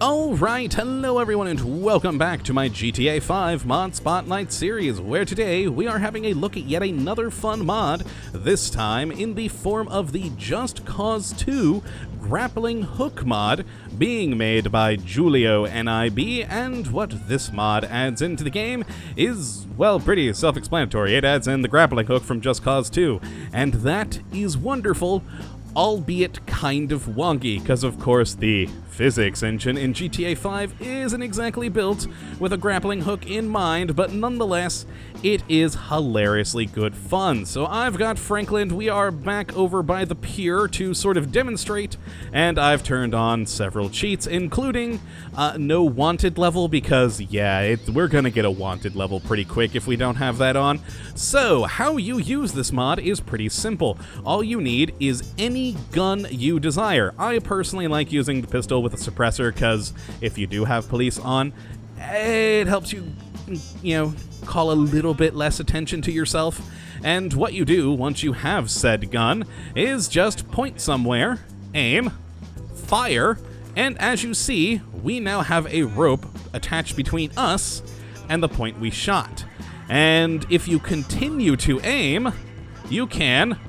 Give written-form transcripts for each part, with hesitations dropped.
Alright, hello everyone and welcome back to my GTA 5 Mod Spotlight series, where today we are having a look at yet another fun mod, this time in the form of the Just Cause 2 Grappling Hook mod, being made by Julio NIB, and what this mod adds into the game is, well, pretty self-explanatory. It adds in the grappling hook from Just Cause 2, and that is wonderful, albeit kind of wonky, because of course the physics engine in GTA 5 isn't exactly built with a grappling hook in mind, but nonetheless, it is hilariously good fun. So I've got Franklin, we are back over by the pier to sort of demonstrate, and I've turned on several cheats, including no wanted level, because yeah, we're gonna get a wanted level pretty quick if we don't have that on. So how you use this mod is pretty simple. All you need is any gun you desire. I personally like using the pistol with a suppressor, because if you do have police on, it helps you, call a little bit less attention to yourself. And what you do once you have said gun is just point somewhere, aim, fire, and as you see, we now have a rope attached between us and the point we shot. And if you continue to aim, you can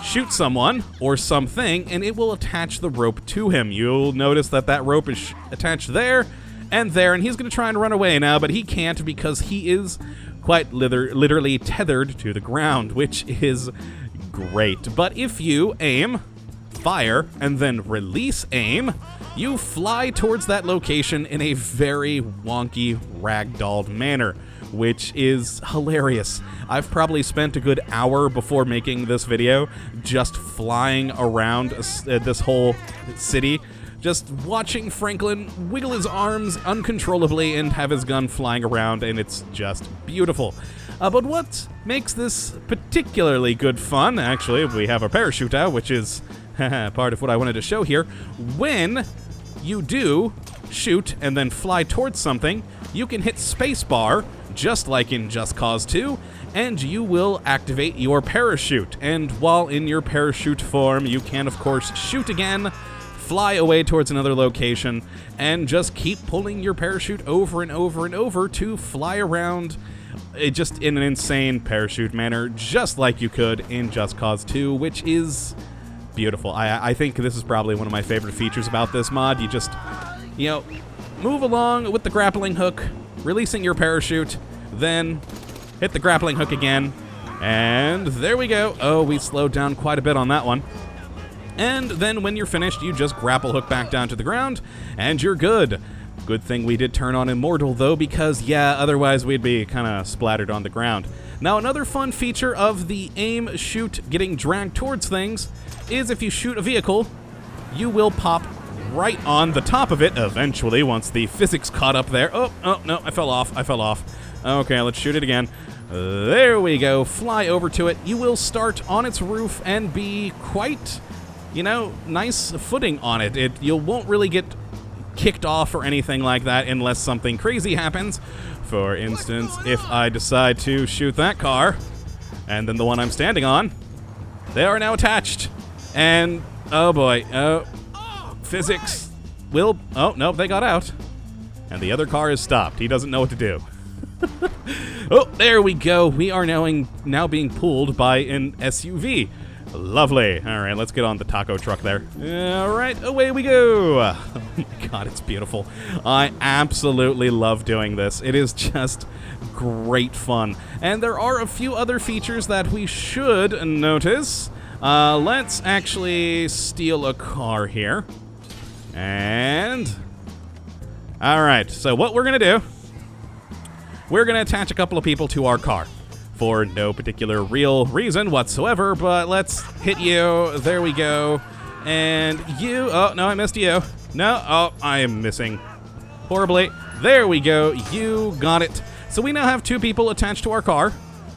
shoot someone or something, and it will attach the rope to him. You'll notice that that rope is attached there, and he's going to try and run away now, but he can't because he is quite literally tethered to the ground, which is great. But if you aim, fire, and then release aim, you fly towards that location in a very wonky, ragdolled manner, which is hilarious. I've probably spent a good hour before making this video just flying around this whole city, just watching Franklin wiggle his arms uncontrollably and have his gun flying around, and it's just beautiful. But what makes this particularly good fun, actually, we have a parachute out, which is part of what I wanted to show here. When you do shoot and then fly towards something, you can hit spacebar, just like in Just Cause 2, and you will activate your parachute. And while in your parachute form, you can, of course, shoot again, fly away towards another location, and just keep pulling your parachute over and over and over to fly around just in an insane parachute manner, just like you could in Just Cause 2, which is beautiful. I think this is probably one of my favorite features about this mod. You just, move along with the grappling hook, releasing your parachute, then hit the grappling hook again, and there we go. Oh, we slowed down quite a bit on that one. And then when you're finished, you just grapple hook back down to the ground, and you're good. Good thing we did turn on Immortal, though, because, yeah, otherwise we'd be kind of splattered on the ground. Now, another fun feature of the aim, shoot, getting dragged towards things is if you shoot a vehicle, you will pop right on the top of it eventually once the physics caught up there. Oh, no, I fell off. Okay, let's shoot it again. There we go. Fly over to it. You will start on its roof and be quite, nice footing on it. You won't really get kicked off or anything like that unless something crazy happens. For instance, if I decide to shoot that car, and then the one I'm standing on, they are now attached. And, oh boy, physics will, oh, no, they got out. And the other car is stopped. He doesn't know what to do. Oh, there we go. We are now being pulled by an SUV. Lovely. All right, let's get on the taco truck there. All right, away we go. Oh my God, it's beautiful. I absolutely love doing this. It is just great fun. And there are a few other features that we should notice. Let's actually steal a car here. And all right, so what we're gonna do, we're gonna attach a couple of people to our car for no particular real reason whatsoever, but let's hit you. There we go. And you, oh no, I missed you. No, oh, I am missing horribly. There we go, you got it. So we now have two people attached to our car.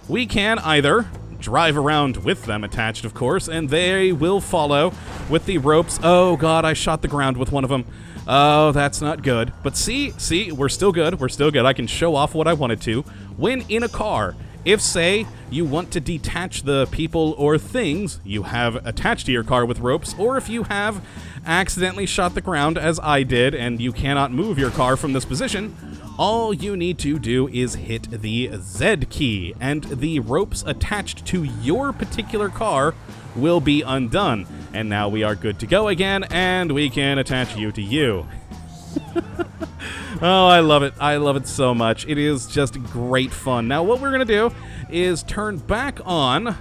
We can either drive around with them attached, of course, and they will follow with the ropes. Oh God, I shot the ground with one of them. Oh, that's not good. But see, we're still good. I can show off what I wanted to. When in a car, If, say, you want to detach the people or things you have attached to your car with ropes, or if you have accidentally shot the ground, as I did, and you cannot move your car from this position, all you need to do is hit the Z key, and the ropes attached to your particular car will be undone. And now we are good to go again, and we can attach you to you. Oh, I love it. I love it so much. It is just great fun. Now, what we're going to do is turn back on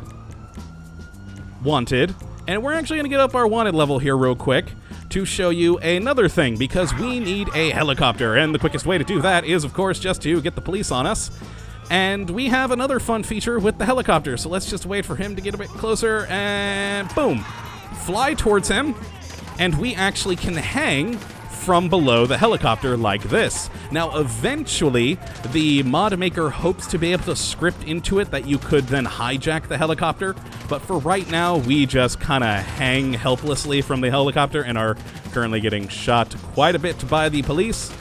Wanted, and we're actually going to get up our Wanted level here real quick to show you another thing, because we need a helicopter, and the quickest way to do that is, of course, just to get the police on us. And we have another fun feature with the helicopter, so let's just wait for him to get a bit closer, and boom! Fly towards him, and we actually can hang from below the helicopter like this. Now, eventually, the mod maker hopes to be able to script into it that you could then hijack the helicopter, but for right now, we just kind of hang helplessly from the helicopter and are currently getting shot quite a bit by the police.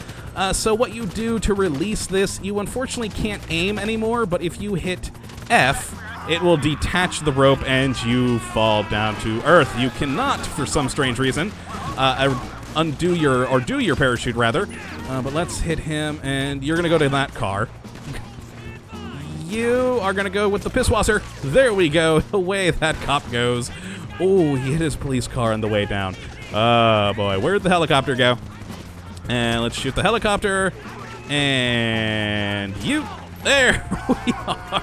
So what you do to release this, you unfortunately can't aim anymore, but if you hit F, it will detach the rope and you fall down to earth. You cannot, for some strange reason, do your parachute rather, but let's hit him, and you're gonna go to that car. You are gonna go with the pisswasser. There we go. Away that cop goes. Oh, he hit his police car on the way down. Oh boy, where'd the helicopter go? And let's shoot the helicopter. And you. There we are.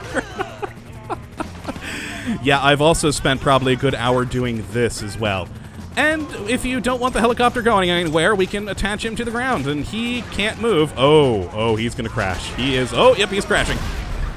Yeah, I've also spent probably a good hour doing this as well. And if you don't want the helicopter going anywhere, we can attach him to the ground, and he can't move. Oh, he's gonna crash. He is, oh, yep, he's crashing.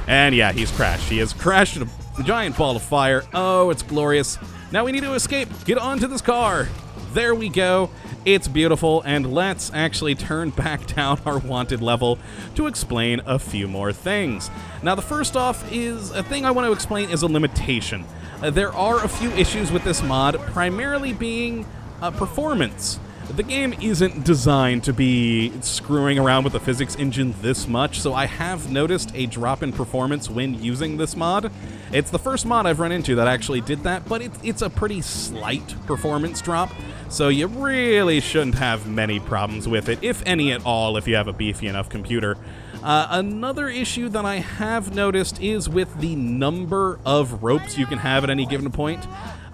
And yeah, he's crashed. He has crashed in a giant ball of fire. Oh, it's glorious. Now we need to escape. Get onto this car. There we go. It's beautiful, and let's actually turn back down our Wanted level to explain a few more things. Now, the first off is a thing I want to explain is a limitation. There are a few issues with this mod, primarily being performance. The game isn't designed to be screwing around with the physics engine this much, so I have noticed a drop in performance when using this mod. It's the first mod I've run into that actually did that, but it's a pretty slight performance drop, so you really shouldn't have many problems with it, if any at all, if you have a beefy enough computer. Another issue that I have noticed is with the number of ropes you can have at any given point.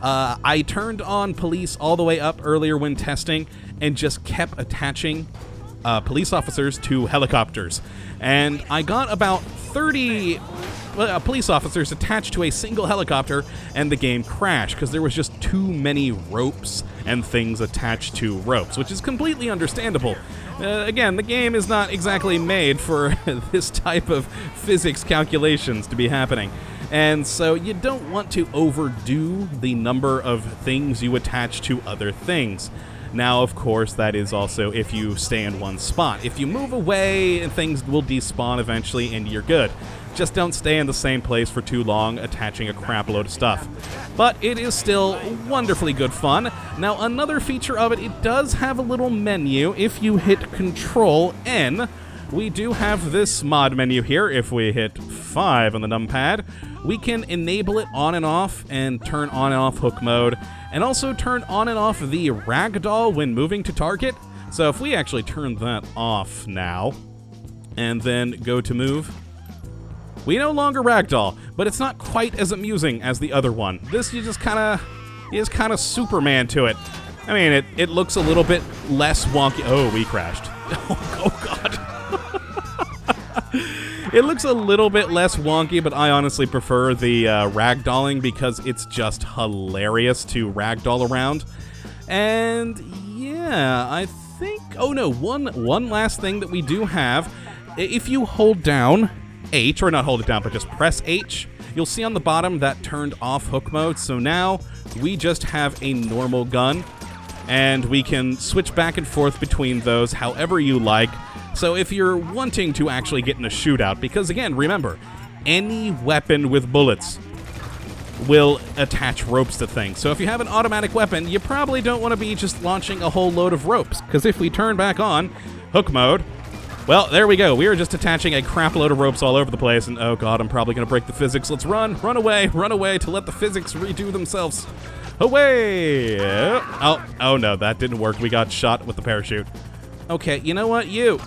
I turned on police all the way up earlier when testing and just kept attaching police officers to helicopters. And I got about 30 police officers attached to a single helicopter, and the game crashed because there was just too many ropes and things attached to ropes, which is completely understandable. Again, the game is not exactly made for this type of physics calculations to be happening. And so you don't want to overdo the number of things you attach to other things. Now, of course, that is also if you stay in one spot. If you move away, things will despawn eventually and you're good. Just don't stay in the same place for too long attaching a crap load of stuff. But it is still wonderfully good fun. Now, another feature of it, it does have a little menu. If you hit Control-N, we do have this mod menu here. If we hit 5 on the numpad, we can enable it on and off and turn on and off hook mode, and also turn on and off the ragdoll when moving to target. So if we actually turn that off now, and then go to move, we no longer ragdoll, but it's not quite as amusing as the other one. This you just kind of Superman to it. I mean, it looks a little bit less wonky. Oh, we crashed. Oh God. It looks a little bit less wonky, but I honestly prefer the ragdolling because it's just hilarious to ragdoll around. And yeah, I think... Oh no, one last thing that we do have. If you hold down H, or not hold it down, but just press H, you'll see on the bottom that turned off hook mode. So now we just have a normal gun, and we can switch back and forth between those however you like. So if you're wanting to actually get in a shootout, because again, remember, any weapon with bullets will attach ropes to things. So if you have an automatic weapon, you probably don't want to be just launching a whole load of ropes, because if we turn back on hook mode, Well, there we go. We are just attaching a crap load of ropes all over the place, and oh god, I'm probably going to break the physics. Let's run away to let the physics redo themselves. Away! Oh no, that didn't work. We got shot with the parachute. Okay, you know what? You,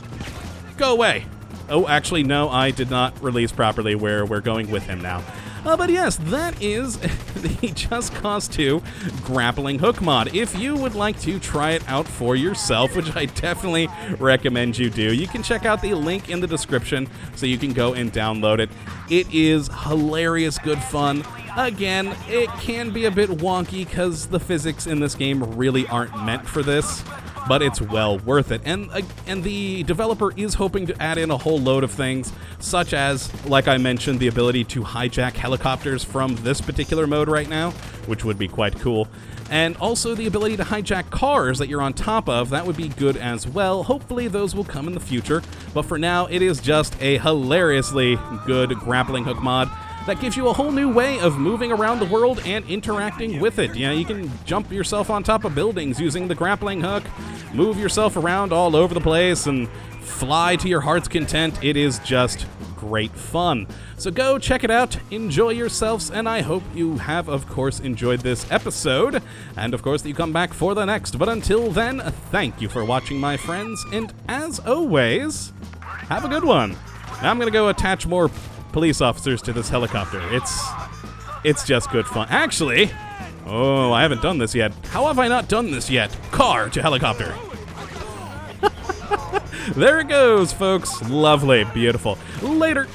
go away. Oh, actually, no, I did not release properly where we're going with him now. But yes, that is the Just Cause 2 grappling hook mod. If you would like to try it out for yourself, which I definitely recommend you do, you can check out the link in the description so you can go and download it. It is hilarious, good fun. Again, it can be a bit wonky because the physics in this game really aren't meant for this, but it's well worth it. And the developer is hoping to add in a whole load of things, such as, like I mentioned, the ability to hijack helicopters from this particular mode right now, which would be quite cool. And also the ability to hijack cars that you're on top of. That would be good as well. Hopefully those will come in the future, but for now it is just a hilariously good grappling hook mod that gives you a whole new way of moving around the world and interacting with it. You can jump yourself on top of buildings using the grappling hook, move yourself around all over the place, and fly to your heart's content. It is just great fun. So go check it out, enjoy yourselves, and I hope you have, of course, enjoyed this episode, and of course that you come back for the next. But until then, thank you for watching, my friends, and as always, have a good one. Now I'm gonna go attach more police officers to this helicopter. It's just good fun. Actually, oh, I haven't done this yet. How have I not done this yet? Car to helicopter. There it goes, folks. Lovely, beautiful. Later.